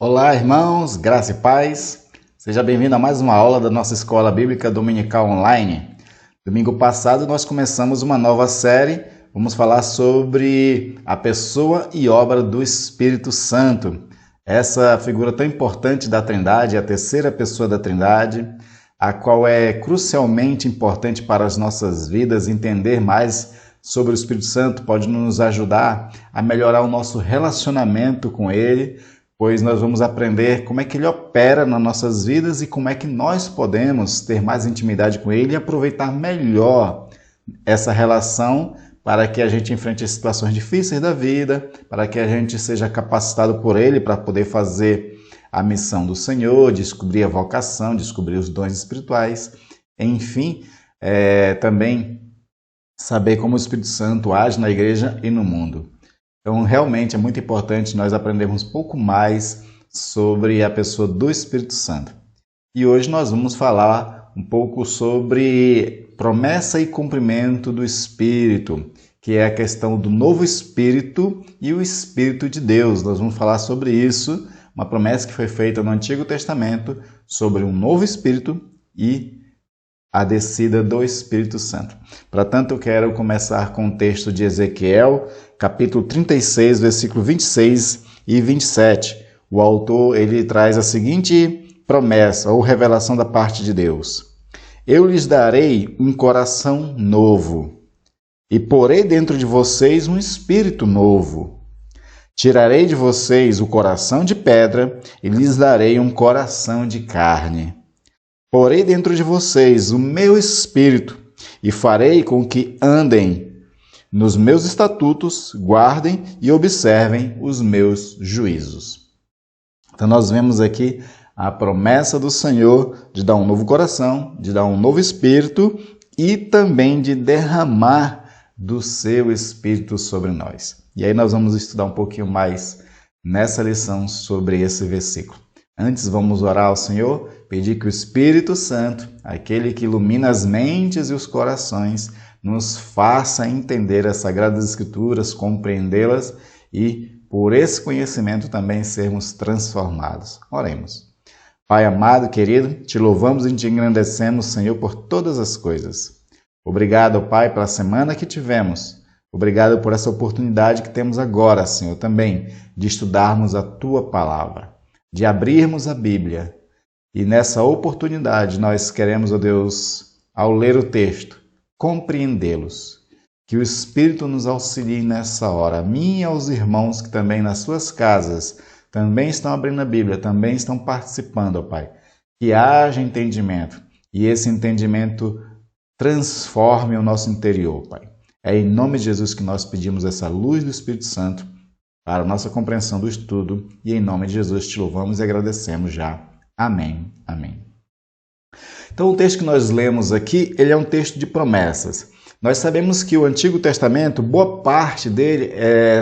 Olá, irmãos, graça e paz. Seja bem-vindo a mais uma aula da nossa Escola Bíblica Dominical Online. Domingo passado nós começamos uma nova série. Vamos falar sobre a pessoa e obra do Espírito Santo. Essa figura tão importante da Trindade, a terceira pessoa da Trindade, a qual é crucialmente importante para as nossas vidas. Entender mais sobre o Espírito Santo pode nos ajudar a melhorar o nosso relacionamento com Ele, pois nós vamos aprender como é que Ele opera nas nossas vidas e como é que nós podemos ter mais intimidade com Ele e aproveitar melhor essa relação para que a gente enfrente as situações difíceis da vida, para que a gente seja capacitado por Ele para poder fazer a missão do Senhor, descobrir a vocação, descobrir os dons espirituais, enfim, também saber como o Espírito Santo age na igreja e no mundo. Então, realmente é muito importante nós aprendermos um pouco mais sobre a pessoa do Espírito Santo. E hoje nós vamos falar um pouco sobre promessa e cumprimento do Espírito, que é a questão do novo Espírito e o Espírito de Deus. Nós vamos falar sobre isso, uma promessa que foi feita no Antigo Testamento sobre um novo Espírito e a descida do Espírito Santo. Portanto, eu quero começar com o texto de Ezequiel, capítulo 36, versículo 26 e 27. O autor ele traz a seguinte promessa ou revelação da parte de Deus. Eu lhes darei um coração novo e porei dentro de vocês um espírito novo. Tirarei de vocês o coração de pedra e lhes darei um coração de carne. Porei dentro de vocês o meu espírito e farei com que andem nos meus estatutos, guardem e observem os meus juízos. Então nós vemos aqui a promessa do Senhor de dar um novo coração, de dar um novo espírito e também de derramar do seu espírito sobre nós. E aí nós vamos estudar um pouquinho mais nessa lição sobre esse versículo. Antes vamos orar ao Senhor, pedir que o Espírito Santo, aquele que ilumina as mentes e os corações, nos faça entender as Sagradas Escrituras, compreendê-las e, por esse conhecimento, também sermos transformados. Oremos. Pai amado, querido, te louvamos e te engrandecemos, Senhor, por todas as coisas. Obrigado, Pai, pela semana que tivemos. Obrigado por essa oportunidade que temos agora, Senhor, também, de estudarmos a Tua Palavra, de abrirmos a Bíblia. E nessa oportunidade nós queremos, ó Deus, ao ler o texto, compreendê-los. Que o Espírito nos auxilie nessa hora, a mim e aos irmãos que também nas suas casas também estão abrindo a Bíblia, também estão participando, ó Pai. Que haja entendimento e esse entendimento transforme o nosso interior, Pai. É em nome de Jesus que nós pedimos essa luz do Espírito Santo para a nossa compreensão do estudo e em nome de Jesus te louvamos e agradecemos já. Amém. Amém. Então o texto que nós lemos aqui, ele é um texto de promessas. Nós sabemos que o Antigo Testamento, boa parte dele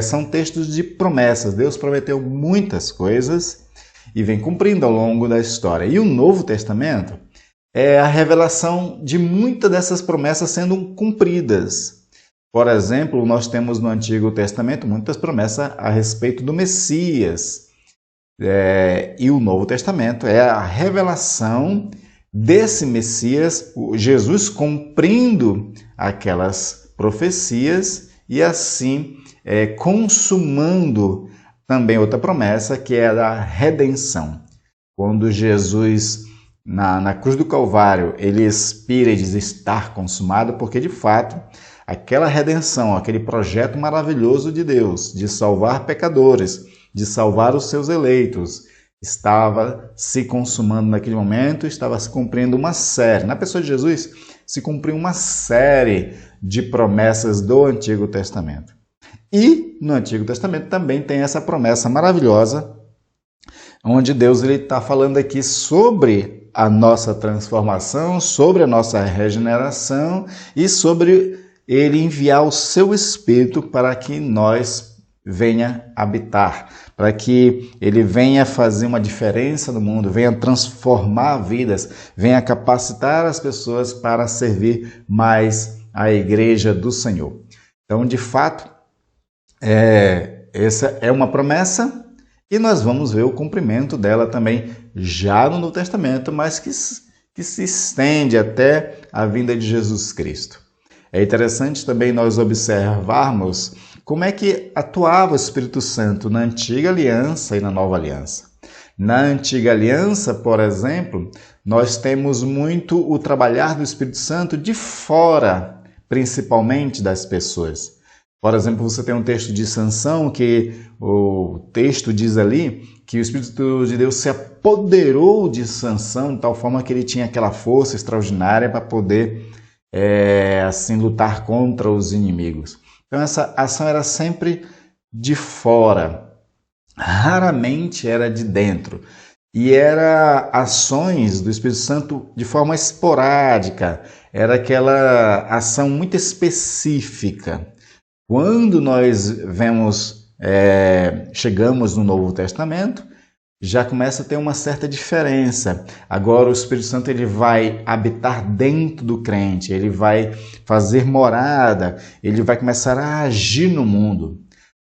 são textos de promessas. Deus prometeu muitas coisas e vem cumprindo ao longo da história. E o Novo Testamento é a revelação de muitas dessas promessas sendo cumpridas. Por exemplo, nós temos no Antigo Testamento muitas promessas a respeito do Messias. E o Novo Testamento é a revelação desse Messias, Jesus cumprindo aquelas profecias e assim consumando também outra promessa que é a da redenção. Quando Jesus, na cruz do Calvário, ele expira e diz estar consumado, porque de fato aquela redenção, aquele projeto maravilhoso de Deus de salvar pecadores, de salvar os seus eleitos, estava se consumando naquele momento, estava se cumprindo uma série. Na pessoa de Jesus, se cumpriu uma série de promessas do Antigo Testamento. E no Antigo Testamento também tem essa promessa maravilhosa, onde Deus está falando aqui sobre a nossa transformação, sobre a nossa regeneração e sobre Ele enviar o seu Espírito para que nós venha habitar, para que Ele venha fazer uma diferença no mundo, venha transformar vidas, venha capacitar as pessoas para servir mais a Igreja do Senhor. Então, de fato, essa é uma promessa E nós vamos ver o cumprimento dela também já no Novo Testamento, mas que se estende até a vinda de Jesus Cristo. É interessante também nós observarmos como é que atuava o Espírito Santo na Antiga Aliança e na Nova Aliança. Na Antiga Aliança, por exemplo, nós temos muito o trabalhar do Espírito Santo de fora, principalmente das pessoas. Por exemplo, você tem um texto de Sansão que o texto diz ali que o Espírito de Deus se apoderou de Sansão de tal forma que ele tinha aquela força extraordinária para poder assim lutar contra os inimigos. Então essa ação era sempre de fora, raramente era de dentro. E era ações do Espírito Santo de forma esporádica, era aquela ação muito específica. Quando nós chegamos no Novo Testamento, já começa a ter uma certa diferença. Agora o Espírito Santo ele vai habitar dentro do crente, ele vai fazer morada, ele vai começar a agir no mundo.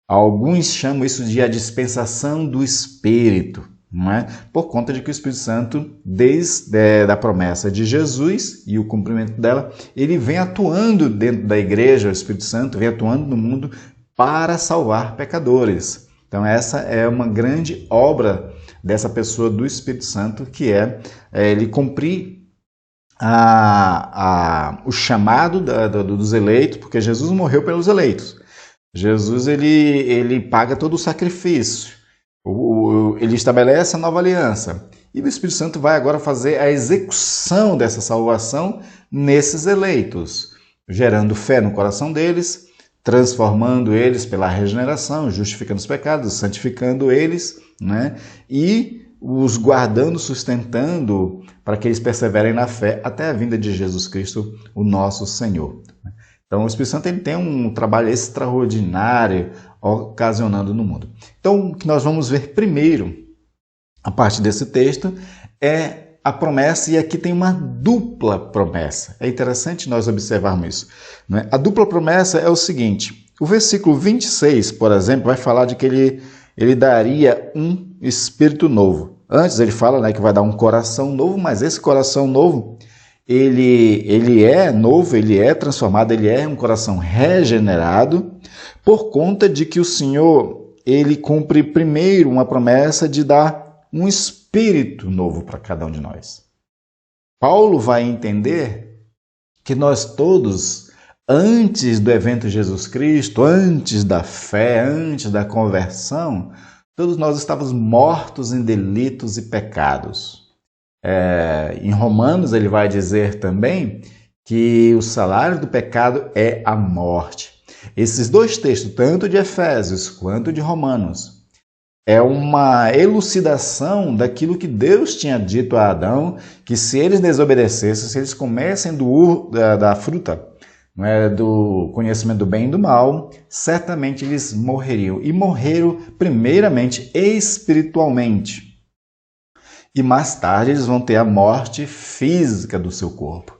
Alguns chamam isso de a dispensação do Espírito. Não é? Por conta de que o Espírito Santo, desde a promessa de Jesus e o cumprimento dela, ele vem atuando dentro da igreja, o Espírito Santo vem atuando no mundo para salvar pecadores. Então essa é uma grande obra dessa pessoa do Espírito Santo, que é ele cumprir o chamado dos eleitos, porque Jesus morreu pelos eleitos. Jesus ele paga todo o sacrifício. Ele estabelece a nova aliança. E o Espírito Santo vai agora fazer a execução dessa salvação nesses eleitos, gerando fé no coração deles, transformando eles pela regeneração, justificando os pecados, santificando eles, né? E os guardando, sustentando, para que eles perseverem na fé até a vinda de Jesus Cristo, o nosso Senhor. Então, o Espírito Santo ele tem um trabalho extraordinário ocasionando no mundo. Então, o que nós vamos ver primeiro, a partir desse texto, é a promessa, e aqui tem uma dupla promessa. É interessante nós observarmos isso, né? A dupla promessa é o seguinte: o versículo 26, por exemplo, vai falar de que ele daria um espírito novo. Antes ele fala, né, que vai dar um coração novo, mas esse coração novo, ele é novo, ele é transformado, ele é um coração regenerado, por conta de que o Senhor, ele cumpre primeiro uma promessa de dar um espírito novo para cada um de nós. Paulo vai entender que nós todos, antes do evento Jesus Cristo, antes da fé, antes da conversão, todos nós estávamos mortos em delitos e pecados. Em Romanos ele vai dizer também que o salário do pecado é a morte. Esses dois textos, tanto de Efésios quanto de Romanos, é uma elucidação daquilo que Deus tinha dito a Adão, que se eles desobedecessem, se eles comessem da fruta, do conhecimento do bem e do mal, certamente eles morreriam. E morreram primeiramente espiritualmente. E mais tarde eles vão ter a morte física do seu corpo.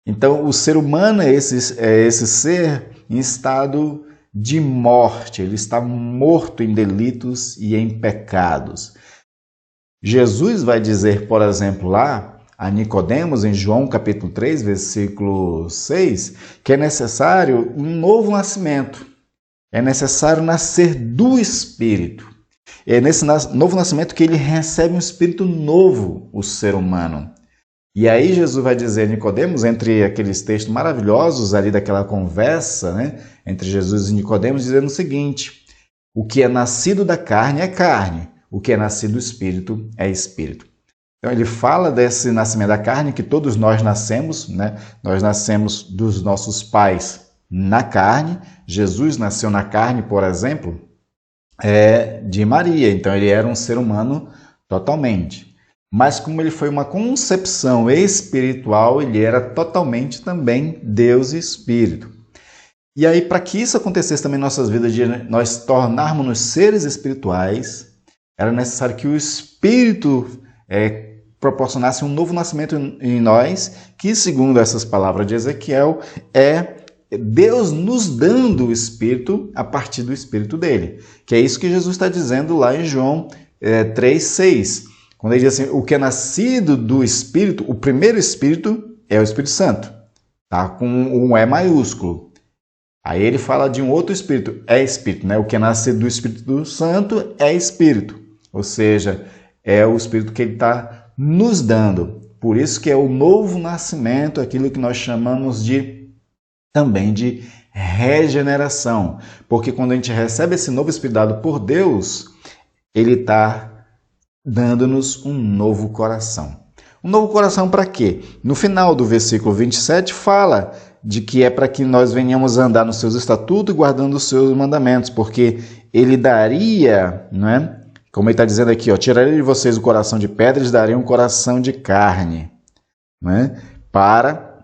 Então o ser humano é esse ser em estado de morte, ele está morto em delitos e em pecados. Jesus vai dizer, por exemplo, lá a Nicodemos, em João capítulo 3, versículo 6, que é necessário um novo nascimento. É necessário nascer do Espírito. É nesse novo nascimento que ele recebe um espírito novo, o ser humano. E aí Jesus vai dizer a Nicodemos, entre aqueles textos maravilhosos ali daquela conversa, né, entre Jesus e Nicodemos, dizendo o seguinte: o que é nascido da carne é carne, o que é nascido do Espírito é Espírito. Então ele fala desse nascimento da carne, que todos nós nascemos, né? Nós nascemos dos nossos pais na carne. Jesus nasceu na carne, por exemplo, de Maria, então ele era um ser humano totalmente. Mas como ele foi uma concepção espiritual, ele era totalmente também Deus e Espírito. E aí, para que isso acontecesse também em nossas vidas, de nós tornarmos seres espirituais, era necessário que o Espírito proporcionasse um novo nascimento em nós, que, segundo essas palavras de Ezequiel, é Deus nos dando o Espírito a partir do Espírito dele. Que é isso que Jesus está dizendo lá em João 3:6, quando ele diz assim, o que é nascido do Espírito, o primeiro Espírito é o Espírito Santo, tá? Com um E maiúsculo. Aí ele fala de um outro Espírito, é Espírito, né? O que é nascido do Espírito Santo é Espírito, ou seja, é o Espírito que ele está nos dando. Por isso que é o novo nascimento, aquilo que nós chamamos também de regeneração. Porque quando a gente recebe esse novo Espírito dado por Deus, ele está dando-nos um novo coração. Um novo coração para quê? No final do versículo 27 fala de que é para que nós venhamos a andar nos seus estatutos e guardando os seus mandamentos, porque ele daria, não é? Como ele está dizendo aqui, ó, tiraria de vocês o coração de pedra e lhes daria um coração de carne, né? Para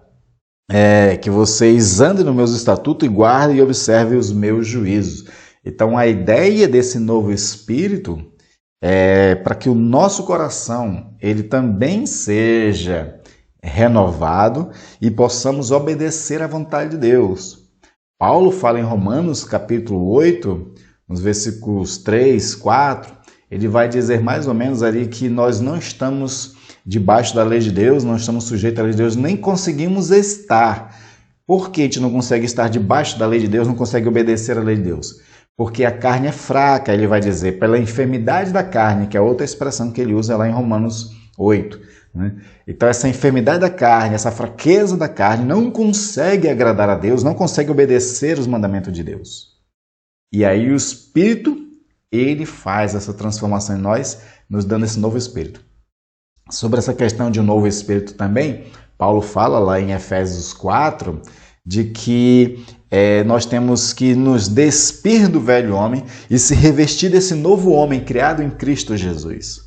que vocês andem nos meus estatutos e guardem e observem os meus juízos. Então, a ideia desse novo Espírito é para que o nosso coração ele também seja renovado e possamos obedecer à vontade de Deus. Paulo fala em Romanos, capítulo 8, nos versículos 3, 4, ele vai dizer mais ou menos ali que nós não estamos debaixo da lei de Deus, não estamos sujeitos à lei de Deus, nem conseguimos estar. Por que a gente não consegue estar debaixo da lei de Deus, não consegue obedecer à lei de Deus? Porque a carne é fraca, ele vai dizer, pela enfermidade da carne, que é outra expressão que ele usa lá em Romanos 8. Né? Então essa enfermidade da carne, essa fraqueza da carne não consegue agradar a Deus, não consegue obedecer os mandamentos de Deus. E aí o Espírito, ele faz essa transformação em nós, nos dando esse novo Espírito. Sobre essa questão de um novo Espírito também, Paulo fala lá em Efésios 4, de que nós temos que nos despir do velho homem e se revestir desse novo homem criado em Cristo Jesus.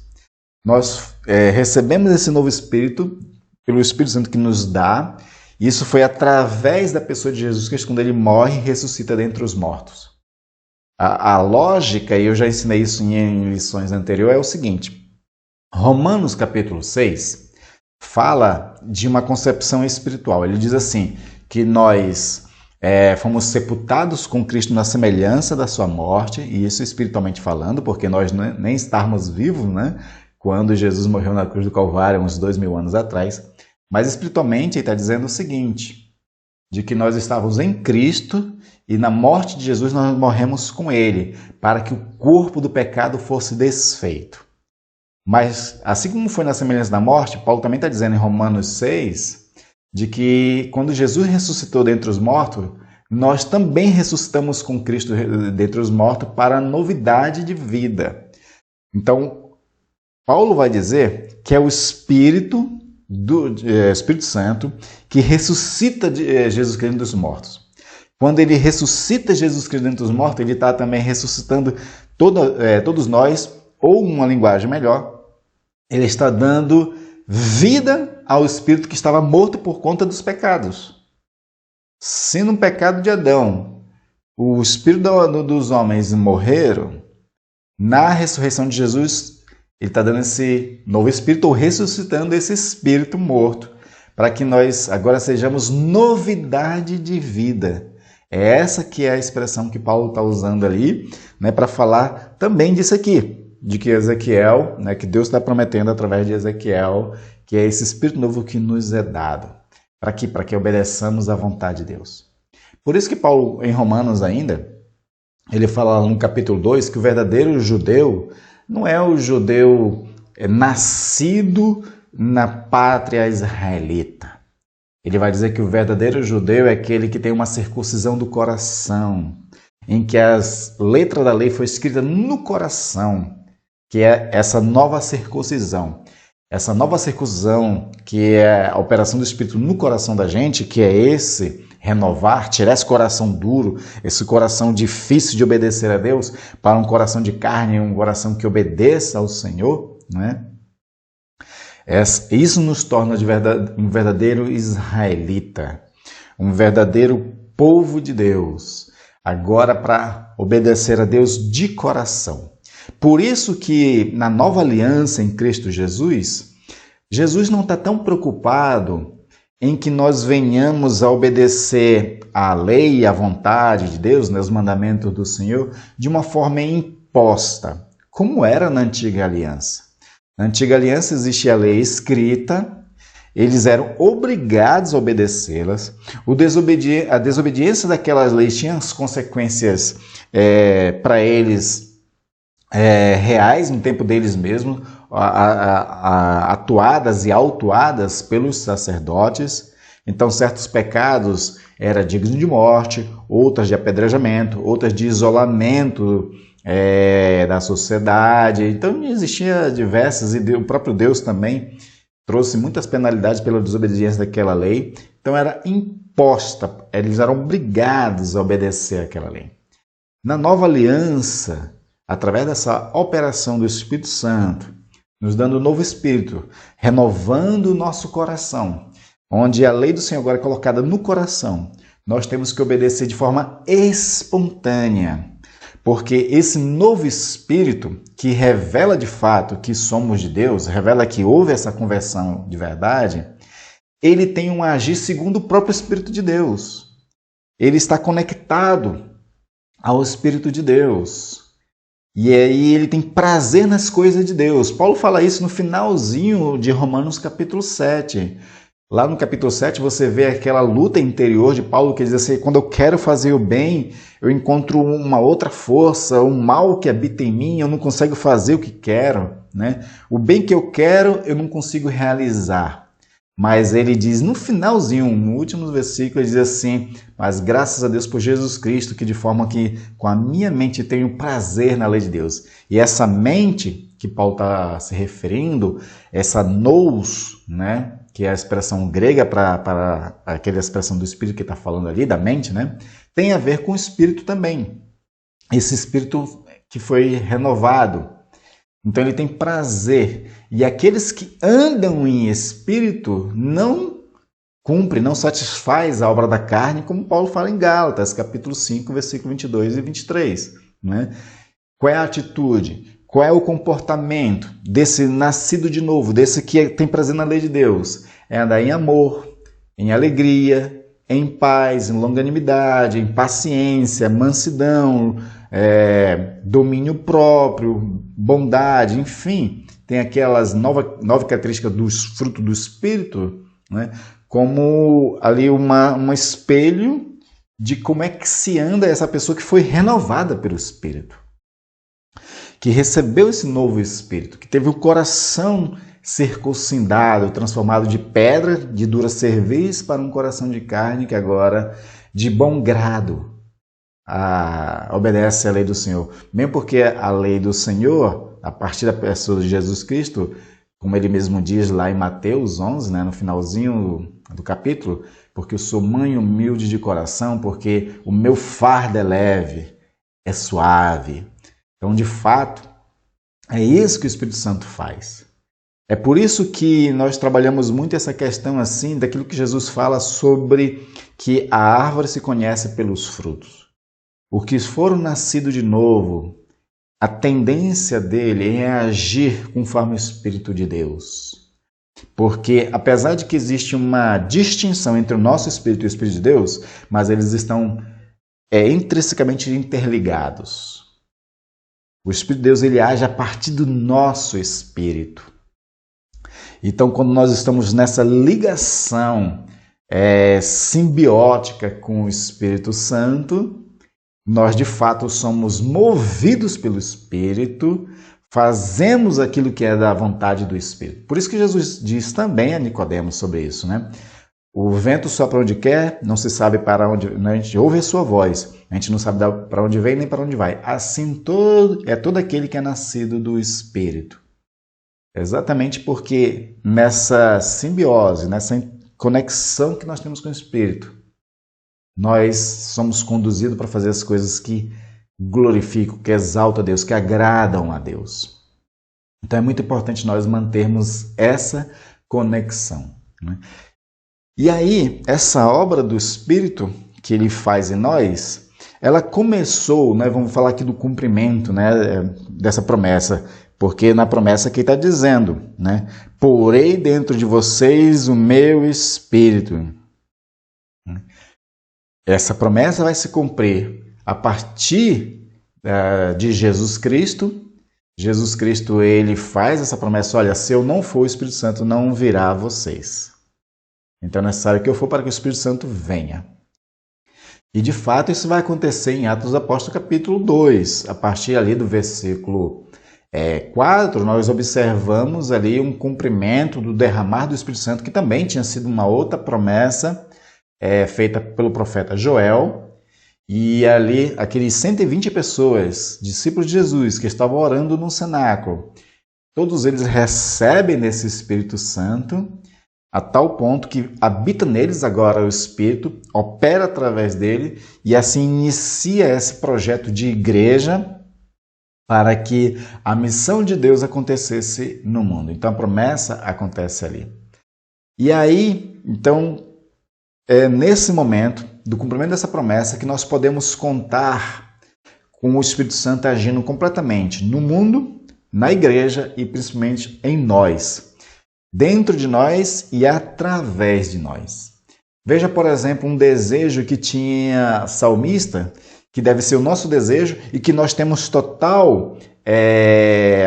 Nós recebemos esse novo Espírito pelo Espírito Santo que nos dá. Isso foi através da pessoa de Jesus Cristo, quando ele morre e ressuscita dentre os mortos. A lógica, e eu já ensinei isso em lições anteriores, é o seguinte. Romanos capítulo 6 fala de uma concepção espiritual. Ele diz assim, que nós fomos sepultados com Cristo na semelhança da sua morte, e isso espiritualmente falando, porque nós nem estávamos vivos, né, quando Jesus morreu na cruz do Calvário, uns 2000 anos atrás. Mas espiritualmente ele está dizendo o seguinte, de que nós estávamos em Cristo e na morte de Jesus nós morremos com ele, para que o corpo do pecado fosse desfeito. Mas assim como foi na semelhança da morte, Paulo também está dizendo em Romanos 6, de que quando Jesus ressuscitou dentre os mortos, nós também ressuscitamos com Cristo dentre os mortos para a novidade de vida. Então, Paulo vai dizer que é o Espírito Espírito Santo que ressuscita Jesus Cristo dos mortos. Quando ele ressuscita Jesus Cristo dentre os mortos, ele está também ressuscitando todos nós, ou uma linguagem melhor, ele está dando vida ao Espírito que estava morto por conta dos pecados. Se no pecado de Adão, o Espírito dos homens morreram, na ressurreição de Jesus, ele está dando esse novo Espírito, ou ressuscitando esse Espírito morto, para que nós agora sejamos novidade de vida. É essa que é a expressão que Paulo está usando ali, né, para falar também disso aqui, de que Ezequiel, né, que Deus está prometendo através de Ezequiel, que é esse Espírito novo que nos é dado. Para quê? Para que obedeçamos à vontade de Deus. Por isso que Paulo, em Romanos ainda, ele fala no capítulo 2 que o verdadeiro judeu não é o judeu nascido na pátria israelita. Ele vai dizer que o verdadeiro judeu é aquele que tem uma circuncisão do coração, em que as letras da lei foi escrita no coração, que é essa nova circuncisão. Essa nova circuncisão, que é a operação do Espírito no coração da gente, que é esse renovar, tirar esse coração duro, esse coração difícil de obedecer a Deus, para um coração de carne, um coração que obedeça ao Senhor, né? Isso nos torna um verdadeiro israelita, um verdadeiro povo de Deus, agora para obedecer a Deus de coração. Por isso que na nova aliança em Cristo Jesus, Jesus não está tão preocupado em que nós venhamos a obedecer à lei e à vontade de Deus, né, os mandamentos do Senhor, de uma forma imposta, como era na Antiga Aliança. Na Antiga Aliança existia a lei escrita, eles eram obrigados a obedecê-las. A desobediência daquelas leis tinha as consequências para eles reais, no tempo deles mesmos, atuadas e autuadas pelos sacerdotes. Então, certos pecados eram dignos de morte, outras de apedrejamento, outras de isolamento da sociedade. Então, existia diversas, e o próprio Deus também trouxe muitas penalidades pela desobediência daquela lei. Então, era imposta, eles eram obrigados a obedecer àquela lei. Na nova aliança, através dessa operação do Espírito Santo, nos dando um novo espírito, renovando o nosso coração, onde a lei do Senhor agora é colocada no coração, nós temos que obedecer de forma espontânea, porque esse novo espírito que revela de fato que somos de Deus, revela que houve essa conversão de verdade, ele tem um agir segundo o próprio Espírito de Deus. Ele está conectado ao Espírito de Deus. E aí ele tem prazer nas coisas de Deus. Paulo fala isso no finalzinho de Romanos capítulo 7. Lá no capítulo 7 você vê aquela luta interior de Paulo que diz assim, quando eu quero fazer o bem, eu encontro uma outra força, um mal que habita em mim, eu não consigo fazer o que quero, né? O bem que eu quero, eu não consigo realizar. Mas ele diz no finalzinho, no último versículo, ele diz assim, mas graças a Deus por Jesus Cristo, que de forma que com a minha mente tenho prazer na lei de Deus. E essa mente que Paulo está se referindo, essa nous, né, que é a expressão grega para aquela expressão do Espírito que está falando ali, da mente, né, tem a ver com o Espírito também. Esse Espírito que foi renovado. Então ele tem prazer. E aqueles que andam em espírito não cumprem, não satisfaz a obra da carne, como Paulo fala em Gálatas, capítulo 5, versículo 22 e 23. Né? Qual é a atitude? Qual é o comportamento desse nascido de novo, desse que tem prazer na lei de Deus? É andar em amor, em alegria, em paz, em longanimidade, em paciência, mansidão, domínio próprio, bondade, enfim, tem aquelas nove características dos frutos do Espírito, né? Como ali um espelho de como é que se anda essa pessoa que foi renovada pelo Espírito, que recebeu esse novo Espírito, que teve o coração circuncindado, transformado de pedra, de dura cerviz, para um coração de carne que agora, de bom grado, obedece à lei do Senhor. Mesmo porque a lei do Senhor, a partir da pessoa de Jesus Cristo, como ele mesmo diz lá em Mateus 11, né, no finalzinho do capítulo, porque eu sou mãe humilde de coração, porque o meu fardo é leve, é suave. Então, de fato, é isso que o Espírito Santo faz. É por isso que nós trabalhamos muito essa questão assim, daquilo que Jesus fala sobre que a árvore se conhece pelos frutos. Os que foram nascidos de novo, a tendência dele é agir conforme o Espírito de Deus. Porque, apesar de que existe uma distinção entre o nosso Espírito e o Espírito de Deus, mas eles estão intrinsecamente interligados. O Espírito de Deus ele age a partir do nosso Espírito. Então, quando nós estamos nessa ligação simbiótica com o Espírito Santo, nós, de fato, somos movidos pelo Espírito, fazemos aquilo que é da vontade do Espírito. Por isso que Jesus diz também a Nicodemos sobre isso, né? O vento sopra onde quer, não se sabe para onde... A gente ouve a sua voz, a gente não sabe para onde vem nem para onde vai. Assim é todo aquele que é nascido do Espírito. Exatamente porque nessa simbiose, nessa conexão que nós temos com o Espírito, nós somos conduzidos para fazer as coisas que glorificam, que exaltam a Deus, que agradam a Deus. Então é muito importante nós mantermos essa conexão. Né? E aí, essa obra do Espírito que ele faz em nós, ela começou, né, vamos falar aqui do cumprimento, né, dessa promessa, porque na promessa aqui está dizendo, né, porei dentro de vocês o meu Espírito. Essa promessa vai se cumprir a partir de Jesus Cristo, Jesus Cristo, ele faz essa promessa, olha, se eu não for, o Espírito Santo não virá a vocês. Então é necessário que eu for para que o Espírito Santo venha. E de fato isso vai acontecer em Atos dos Apóstolos capítulo 2. A partir ali do versículo 4, nós observamos ali um cumprimento do derramar do Espírito Santo, que também tinha sido uma outra promessa feita pelo profeta Joel. E ali, aqueles 120 pessoas, discípulos de Jesus, que estavam orando no cenáculo, todos eles recebem nesse Espírito Santo, a tal ponto que habita neles agora o Espírito, opera através dele, e assim inicia esse projeto de igreja para que a missão de Deus acontecesse no mundo. Então a promessa acontece ali. E aí, então, é nesse momento do cumprimento dessa promessa que nós podemos contar com o Espírito Santo agindo completamente no mundo, na igreja e principalmente em nós, dentro de nós e através de nós. Veja, por exemplo, um desejo que tinha salmista, que deve ser o nosso desejo e que nós temos total,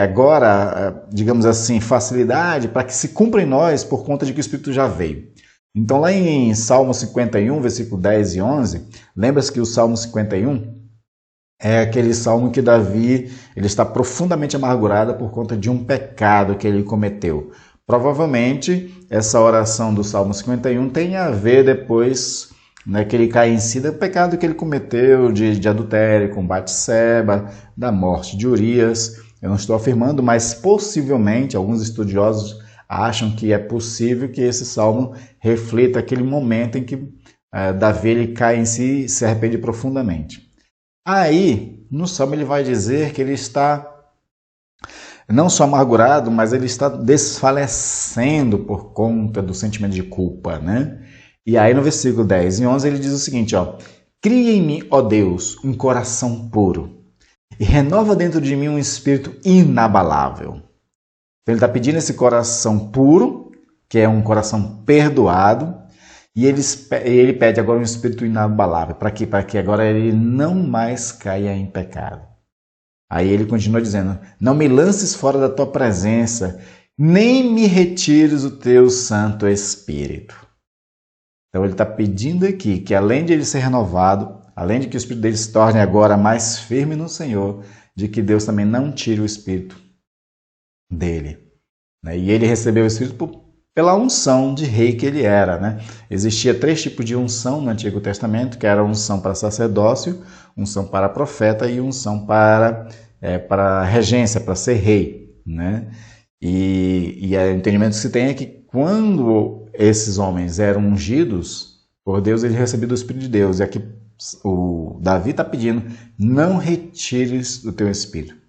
agora, digamos assim, facilidade para que se cumpra em nós por conta de que o Espírito já veio. Então, lá em Salmo 51, versículo 10 e 11, lembra-se que o Salmo 51 é aquele salmo que Davi ele está profundamente amargurado por conta de um pecado que ele cometeu. Provavelmente, essa oração do Salmo 51 tem a ver depois, que ele cai em si do pecado que ele cometeu de adultério com Batseba, da morte de Urias. Eu não estou afirmando, mas possivelmente alguns estudiosos acham que é possível que esse salmo reflita aquele momento em que Davi ele cai em si e se arrepende profundamente. Aí, no salmo ele vai dizer que ele está não só amargurado, mas ele está desfalecendo por conta do sentimento de culpa, né? E aí no versículo 10 e 11 ele diz o seguinte, cria em mim, ó Deus, um coração puro e renova dentro de mim um espírito inabalável. Então ele está pedindo esse coração puro, que é um coração perdoado, e ele pede agora um espírito inabalável. Para quê? Para que agora ele não mais caia em pecado. Aí ele continua dizendo, não me lances fora da tua presença, nem me retires o teu Santo Espírito. Então ele está pedindo aqui que além de ele ser renovado, além de que o Espírito dele se torne agora mais firme no Senhor, de que Deus também não tire o Espírito dele. E ele recebeu o Espírito pela unção de rei que ele era. Existia 3 tipos de unção no Antigo Testamento, que era unção para sacerdócio, unção para profeta e unção para regência, para ser rei. E o entendimento que se tem é que quando esses homens eram ungidos por Deus, eles recebiam do Espírito de Deus. E aqui o Davi está pedindo, não retires o teu Espírito.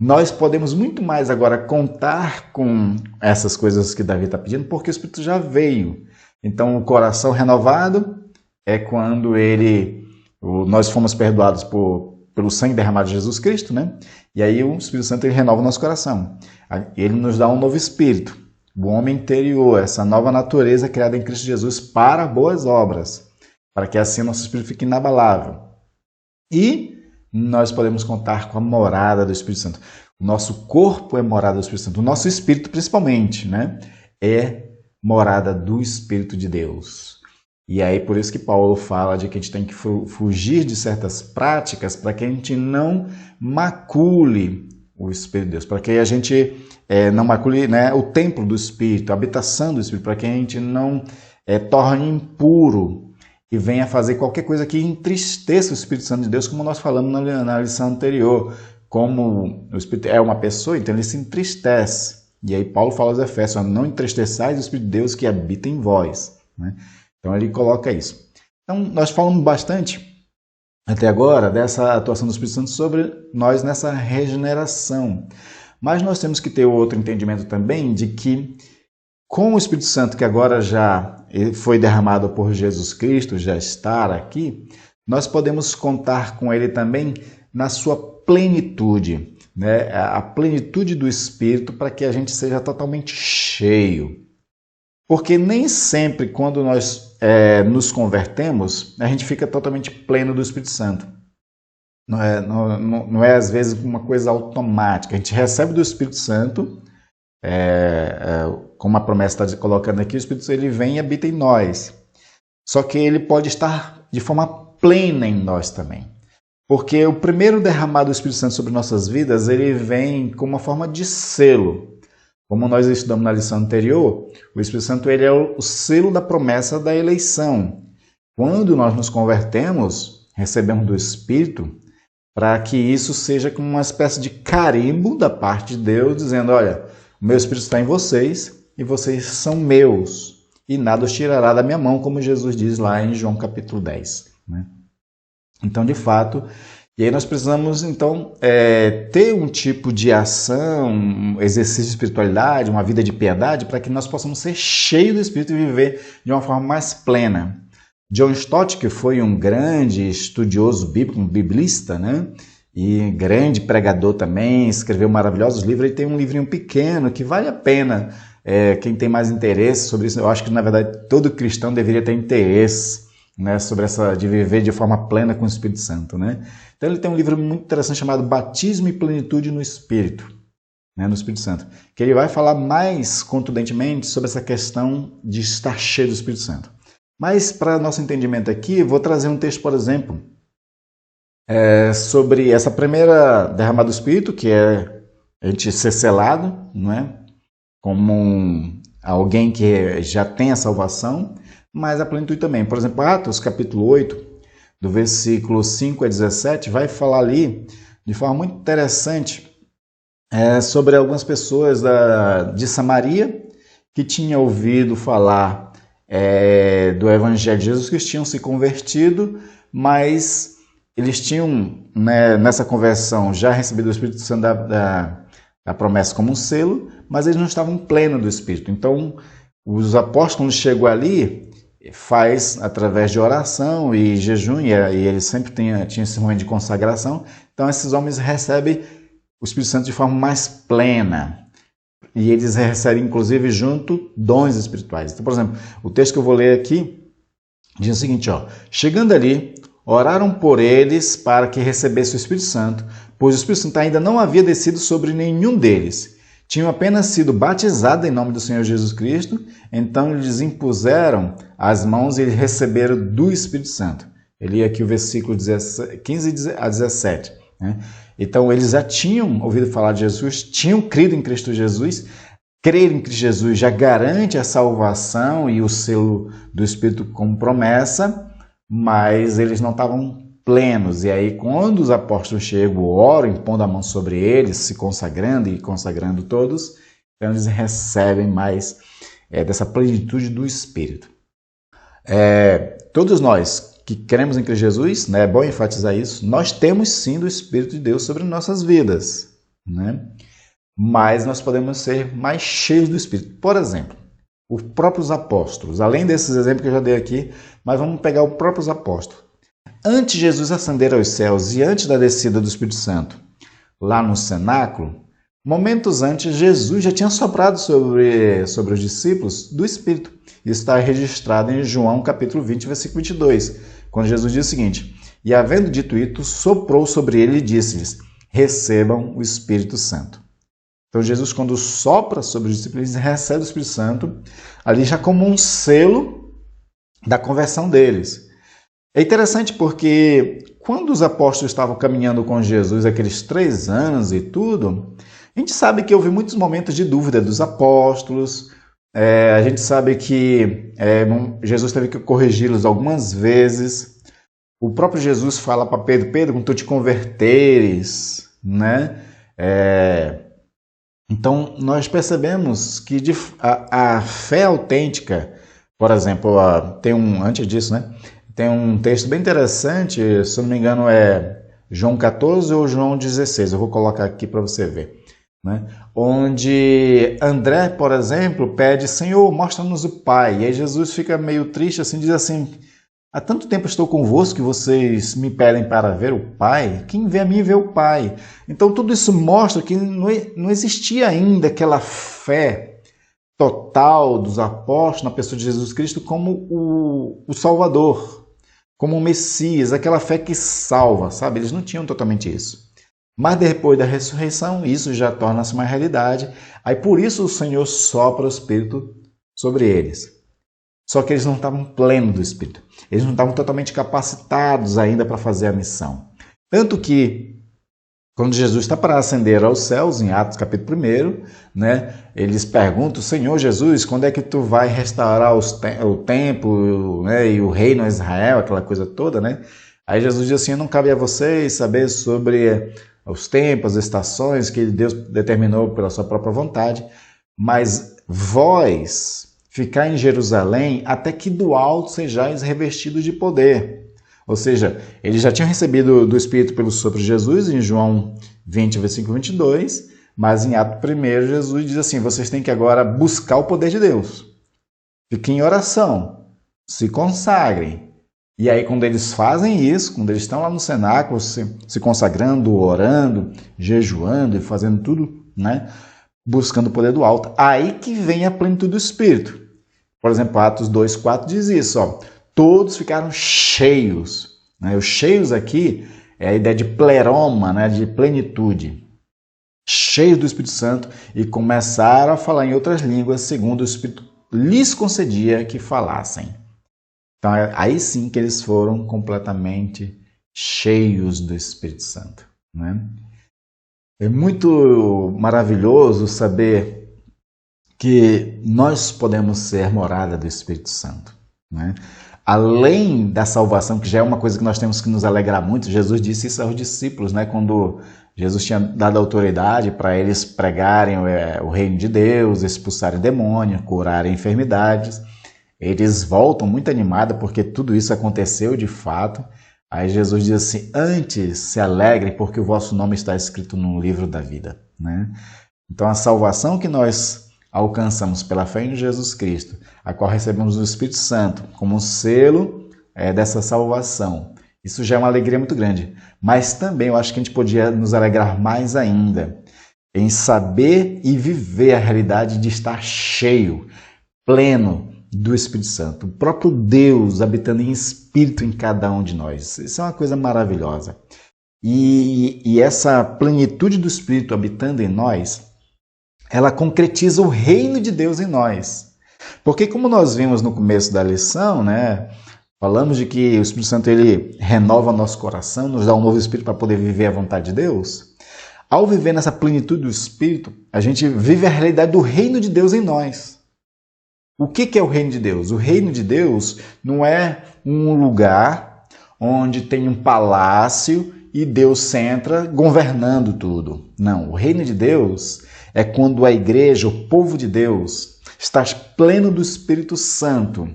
Nós podemos muito mais agora contar com essas coisas que Davi está pedindo, porque o Espírito já veio. Então, o coração renovado é quando nós fomos perdoados pelo sangue derramado de Jesus Cristo, E aí o Espírito Santo ele renova o nosso coração. Ele nos dá um novo espírito, o homem interior, essa nova natureza criada em Cristo Jesus para boas obras, para que assim nosso espírito fique inabalável. E nós podemos contar com a morada do Espírito Santo. O nosso corpo é morada do Espírito Santo. O nosso espírito, principalmente, é morada do Espírito de Deus. E aí, por isso que Paulo fala de que a gente tem que fugir de certas práticas para que a gente não macule o Espírito de Deus, para que a gente não macule o templo do Espírito, a habitação do Espírito, para que a gente não torne impuro e venha fazer qualquer coisa que entristeça o Espírito Santo de Deus, como nós falamos na lição anterior. Como o Espírito é uma pessoa, então ele se entristece. E aí Paulo fala aos Efésios, não entristeçais o Espírito de Deus que habita em vós. Então ele coloca isso. Então nós falamos bastante até agora dessa atuação do Espírito Santo sobre nós nessa regeneração. Mas nós temos que ter outro entendimento também de que com o Espírito Santo que agora já foi derramado por Jesus Cristo, já está aqui, nós podemos contar com ele também na sua plenitude, a plenitude do Espírito para que a gente seja totalmente cheio. Porque nem sempre quando nós nos convertemos, a gente fica totalmente pleno do Espírito Santo. não é às vezes uma coisa automática. A gente recebe do Espírito Santo, como a promessa está colocando aqui, o Espírito Santo ele vem e habita em nós. Só que ele pode estar de forma plena em nós também. Porque o primeiro derramado do Espírito Santo sobre nossas vidas, ele vem com uma forma de selo. Como nós estudamos na lição anterior, o Espírito Santo ele é o selo da promessa da eleição. Quando nós nos convertemos, recebemos do Espírito, para que isso seja como uma espécie de carimbo da parte de Deus, dizendo, olha, o meu Espírito está em vocês e vocês são meus. E nada os tirará da minha mão, como Jesus diz lá em João capítulo 10. Né? Então, de fato, e aí nós precisamos, então, ter um tipo de ação, um exercício de espiritualidade, uma vida de piedade, para que nós possamos ser cheios do Espírito e viver de uma forma mais plena. John Stott, que foi um grande estudioso bíblico, um biblista, né? E grande pregador também, escreveu maravilhosos livros, ele tem um livrinho pequeno que vale a pena. Quem tem mais interesse sobre isso, eu acho que na verdade todo cristão deveria ter interesse, né, sobre de viver de forma plena com o Espírito Santo, né? Então ele tem um livro muito interessante chamado Batismo e Plenitude no Espírito, né, no Espírito Santo, que ele vai falar mais contundentemente sobre essa questão de estar cheio do Espírito Santo. Mas para nosso entendimento aqui, vou trazer um texto, por exemplo, sobre essa primeira derramada do Espírito, que é a gente ser selado, não é? Como alguém que já tem a salvação, mas a plenitude também. Por exemplo, Atos capítulo 8, do versículo 5 a 17, vai falar ali, de forma muito interessante, sobre algumas pessoas de Samaria que tinham ouvido falar do Evangelho de Jesus Cristo, tinham se convertido, mas eles tinham, né, nessa conversão, já recebido o Espírito Santo da promessa como um selo, mas eles não estavam plenos do Espírito. Então, os apóstolos, quando chegam ali, faz através de oração e jejum, e eles sempre tinham esse momento de consagração. Então, esses homens recebem o Espírito Santo de forma mais plena. E eles recebem, inclusive, junto, dons espirituais. Então, por exemplo, o texto que eu vou ler aqui diz o seguinte, chegando ali, oraram por eles para que recebesse o Espírito Santo, pois o Espírito Santo ainda não havia descido sobre nenhum deles. Tinham apenas sido batizados em nome do Senhor Jesus Cristo, então eles impuseram as mãos e receberam do Espírito Santo. Eu li aqui o versículo 15 a 17. Né? Então eles já tinham ouvido falar de Jesus, tinham crido em Cristo Jesus. Crer em Cristo Jesus já garante a salvação e o selo do Espírito como promessa, mas eles não estavam plenos. E aí, quando os apóstolos chegam, oram, impondo a mão sobre eles, se consagrando e consagrando todos, então eles recebem mais dessa plenitude do Espírito. Todos nós que cremos em Cristo Jesus, né, é bom enfatizar isso, nós temos sim do Espírito de Deus sobre nossas vidas, né? Mas nós podemos ser mais cheios do Espírito. Por exemplo, os próprios apóstolos, além desses exemplos que eu já dei aqui, mas vamos pegar os próprios apóstolos. Antes de Jesus ascender aos céus e antes da descida do Espírito Santo, lá no cenáculo, momentos antes, Jesus já tinha soprado sobre os discípulos do Espírito. Isso está registrado em João capítulo 20, versículo 22, quando Jesus diz o seguinte, e havendo dito isso, soprou sobre ele e disse-lhes, recebam o Espírito Santo. Então Jesus, quando sopra sobre os discípulos, eles recebem o Espírito Santo, ali já como um selo da conversão deles. É interessante porque quando os apóstolos estavam caminhando com Jesus aqueles 3 anos e tudo, a gente sabe que houve muitos momentos de dúvida dos apóstolos, a gente sabe que Jesus teve que corrigi-los algumas vezes. O próprio Jesus fala para Pedro, quando tu te converteres, né? Então, nós percebemos que a fé autêntica, por exemplo, antes disso, né? Tem um texto bem interessante, se eu não me engano é João 14 ou João 16, eu vou colocar aqui para você ver. Né? Onde André, por exemplo, pede, Senhor, mostra-nos o Pai. E aí Jesus fica meio triste, assim, diz assim, há tanto tempo estou convosco que vocês me pedem para ver o Pai? Quem vê a mim vê o Pai. Então tudo isso mostra que não existia ainda aquela fé total dos apóstolos na pessoa de Jesus Cristo como o Salvador. como um Messias, aquela fé que salva, sabe? Eles não tinham totalmente isso. Mas depois da ressurreição, isso já torna-se uma realidade. Aí por isso o Senhor sopra o Espírito sobre eles. Só que eles não estavam plenos do Espírito. Eles não estavam totalmente capacitados ainda para fazer a missão. Tanto que, quando Jesus está para ascender aos céus, em Atos capítulo 1, né, eles perguntam: Senhor Jesus, quando é que tu vai restaurar o templo, né, e o reino a Israel, aquela coisa toda, né? Aí Jesus diz assim: não cabe a vocês saber sobre os tempos, as estações que Deus determinou pela sua própria vontade, mas vós ficar em Jerusalém até que do alto sejais revestidos de poder. Ou seja, eles já tinham recebido do Espírito pelo sopro de Jesus, em João 20, versículo 22, mas em Atos 1, Jesus diz assim: vocês têm que agora buscar o poder de Deus. Fiquem em oração, se consagrem. E aí, quando eles fazem isso, quando eles estão lá no cenáculo, se consagrando, orando, jejuando e fazendo tudo, né, buscando o poder do alto, aí que vem a plenitude do Espírito. Por exemplo, Atos 2,4 diz isso, ó, todos ficaram cheios. Né? Os cheios aqui é a ideia de pleroma, né, de plenitude. Cheios do Espírito Santo e começaram a falar em outras línguas, segundo o Espírito lhes concedia que falassem. Então, aí sim que eles foram completamente cheios do Espírito Santo. Né? É muito maravilhoso saber que nós podemos ser morada do Espírito Santo. Né? Além da salvação, que já é uma coisa que nós temos que nos alegrar muito, Jesus disse isso aos discípulos, né? Quando Jesus tinha dado autoridade para eles pregarem o reino de Deus, expulsarem demônios, curarem enfermidades. Eles voltam muito animados porque tudo isso aconteceu de fato. Aí Jesus diz assim: antes se alegrem porque o vosso nome está escrito no livro da vida. Né? Então a salvação que nós alcançamos pela fé em Jesus Cristo, a qual recebemos o Espírito Santo como um selo dessa salvação. Isso já é uma alegria muito grande. Mas também eu acho que a gente podia nos alegrar mais ainda em saber e viver a realidade de estar cheio, pleno do Espírito Santo. O próprio Deus habitando em espírito em cada um de nós. Isso é uma coisa maravilhosa. E essa plenitude do Espírito habitando em nós, ela concretiza o reino de Deus em nós. Porque como nós vimos no começo da lição, né, falamos de que o Espírito Santo ele renova nosso coração, nos dá um novo espírito para poder viver a vontade de Deus. Ao viver nessa plenitude do Espírito, a gente vive a realidade do reino de Deus em nós. O que é o reino de Deus? O reino de Deus não é um lugar onde tem um palácio e Deus senta governando tudo. Não, o reino de Deus é quando a igreja, o povo de Deus, está pleno do Espírito Santo.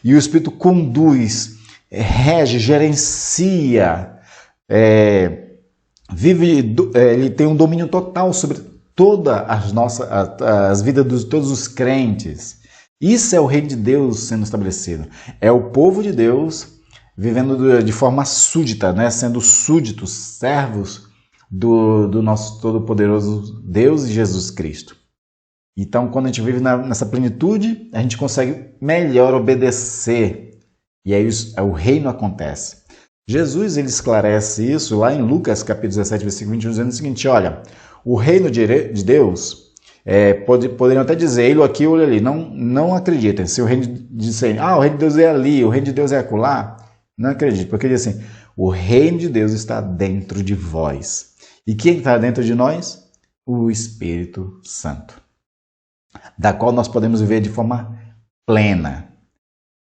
E o Espírito conduz, rege, gerencia, ele tem um domínio total sobre todas as vidas de todos os crentes. Isso é o reino de Deus sendo estabelecido. É o povo de Deus vivendo de forma súdita, né? Sendo súditos, servos do nosso todo-poderoso Deus e Jesus Cristo. Então, quando a gente vive nessa plenitude, a gente consegue melhor obedecer. E aí o reino acontece. Jesus ele esclarece isso lá em Lucas, capítulo 17, versículo 21, dizendo o seguinte: olha, o reino de Deus, poderiam até dizer, ele aqui, olha ali, não acreditem. Se o reino disser, o reino de Deus é ali, o reino de Deus é acolá, não acredito, porque diz assim, o reino de Deus está dentro de vós. E quem está dentro de nós? O Espírito Santo, da qual nós podemos viver de forma plena.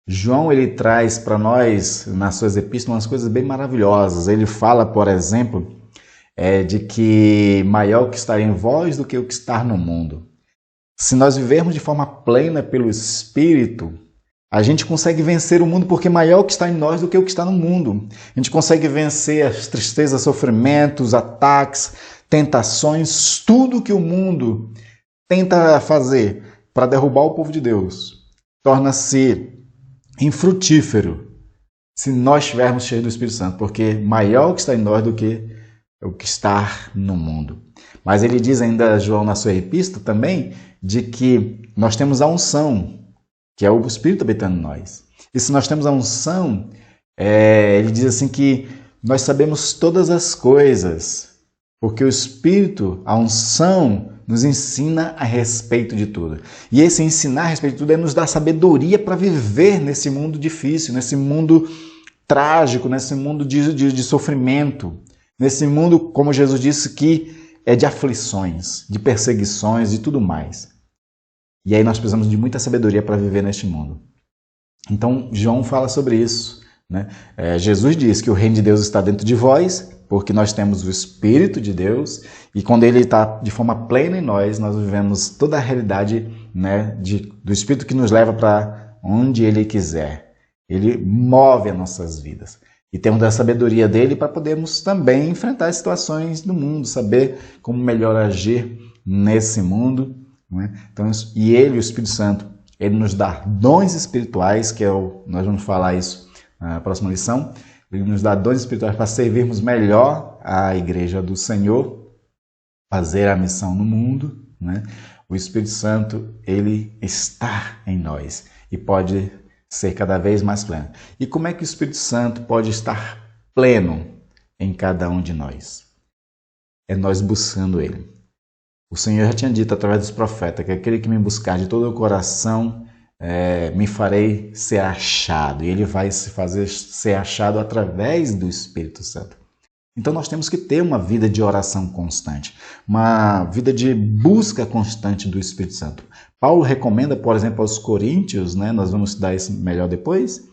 João ele traz para nós, nas suas epístolas, umas coisas bem maravilhosas. Ele fala, por exemplo, de que maior o que está em vós do que o que está no mundo. Se nós vivermos de forma plena pelo Espírito, a gente consegue vencer o mundo, porque maior o que está em nós do que o que está no mundo. A gente consegue vencer as tristezas, sofrimentos, ataques, tentações, tudo que o mundo tenta fazer para derrubar o povo de Deus. Torna-se infrutífero se nós estivermos cheios do Espírito Santo, porque maior o que está em nós do que o que está no mundo. Mas ele diz ainda, João, na sua epístola também, de que nós temos a unção, que é o Espírito habitando em nós. E se nós temos a unção, Ele diz assim que nós sabemos todas as coisas, porque o Espírito, a unção, nos ensina a respeito de tudo. E esse ensinar a respeito de tudo é nos dar sabedoria para viver nesse mundo difícil, nesse mundo trágico, nesse mundo de sofrimento, nesse mundo, como Jesus disse, que é de aflições, de perseguições, de tudo mais. E aí nós precisamos de muita sabedoria para viver neste mundo. Então, João fala sobre isso, né? Jesus diz que o reino de Deus está dentro de vós, porque nós temos o Espírito de Deus, e quando ele está de forma plena em nós, nós vivemos toda a realidade, né, do Espírito que nos leva para onde ele quiser. Ele move as nossas vidas. E temos a sabedoria dele para podermos também enfrentar as situações do mundo, saber como melhor agir nesse mundo, né? Então, e ele, o Espírito Santo, ele nos dá dons espirituais, nós vamos falar isso na próxima lição. Ele nos dá dons espirituais para servirmos melhor a igreja do Senhor, fazer a missão no mundo, né? O Espírito Santo, ele está em nós e pode ser cada vez mais pleno. E como é que o Espírito Santo pode estar pleno em cada um de nós? É nós buscando ele. O Senhor já tinha dito através dos profetas que aquele que me buscar de todo o coração, me farei ser achado. E ele vai se fazer ser achado através do Espírito Santo. Então nós temos que ter uma vida de oração constante, uma vida de busca constante do Espírito Santo. Paulo recomenda, por exemplo, aos coríntios, né, nós vamos estudar isso melhor depois,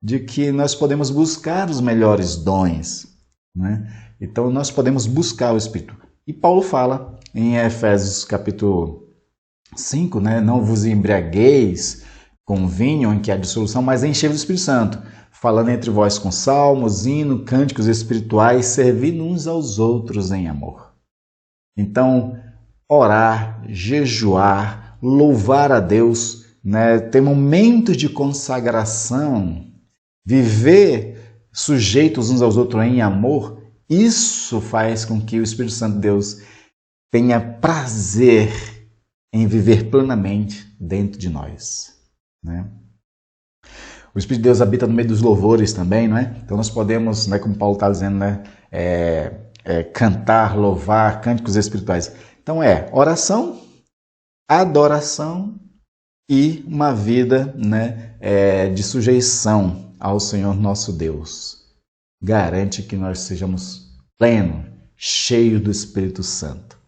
de que nós podemos buscar os melhores dons, né? Então nós podemos buscar o Espírito. E Paulo fala em Efésios capítulo 5, né, não vos embriagueis com vinho em que há dissolução, mas enchei-vos do Espírito Santo, falando entre vós com salmos, hinos, cânticos espirituais, servindo uns aos outros em amor. Então, orar, jejuar, louvar a Deus, né, ter momentos de consagração, viver sujeitos uns aos outros em amor, isso faz com que o Espírito Santo de Deus tenha prazer em viver plenamente dentro de nós, né? O Espírito de Deus habita no meio dos louvores também, não é? Então nós podemos, né, como Paulo está dizendo, né, cantar, louvar, cânticos espirituais. Então oração, adoração e uma vida, né, de sujeição ao Senhor nosso Deus. Garante que nós sejamos plenos, cheios do Espírito Santo.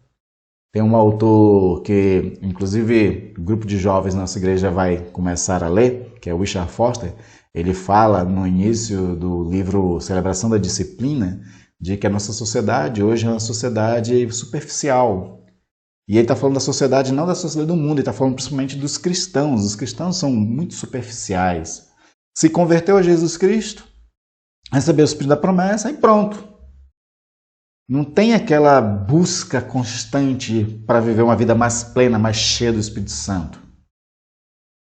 Tem um autor que, inclusive, o grupo de jovens da nossa igreja vai começar a ler, que é o Richard Foster. Ele fala no início do livro Celebração da Disciplina de que a nossa sociedade hoje é uma sociedade superficial. E ele está falando da sociedade, não da sociedade do mundo, ele está falando principalmente dos cristãos. Os cristãos são muito superficiais. Se converteu a Jesus Cristo, recebeu o Espírito da promessa e pronto. Não tem aquela busca constante para viver uma vida mais plena, mais cheia do Espírito Santo.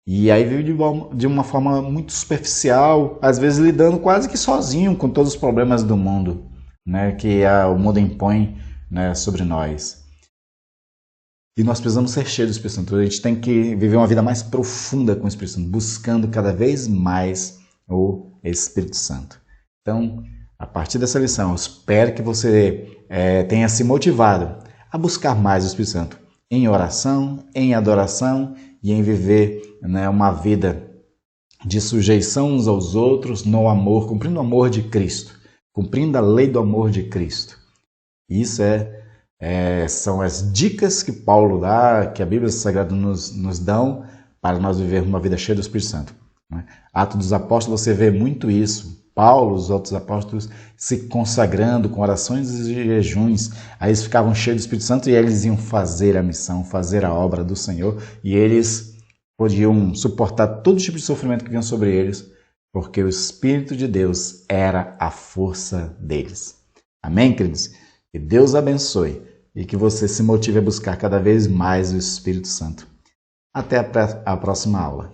E aí vive de uma forma muito superficial, às vezes lidando quase que sozinho com todos os problemas do mundo, né, que o mundo impõe, né, sobre nós. E nós precisamos ser cheios do Espírito Santo. A gente tem que viver uma vida mais profunda com o Espírito Santo, buscando cada vez mais o Espírito Santo. Então, a partir dessa lição, eu espero que você tenha se motivado a buscar mais o Espírito Santo em oração, em adoração e em viver, né, uma vida de sujeição uns aos outros no amor, cumprindo o amor de Cristo, cumprindo a lei do amor de Cristo. Isso são as dicas que Paulo dá, que a Bíblia Sagrada nos dão para nós vivermos uma vida cheia do Espírito Santo. Atos dos Apóstolos, você vê muito isso. Paulo, os outros apóstolos, se consagrando com orações e jejuns. Aí eles ficavam cheios do Espírito Santo e eles iam fazer a missão, fazer a obra do Senhor. E eles podiam suportar todo tipo de sofrimento que vinha sobre eles, porque o Espírito de Deus era a força deles. Amém, queridos? Que Deus abençoe e que você se motive a buscar cada vez mais o Espírito Santo. Até a próxima aula.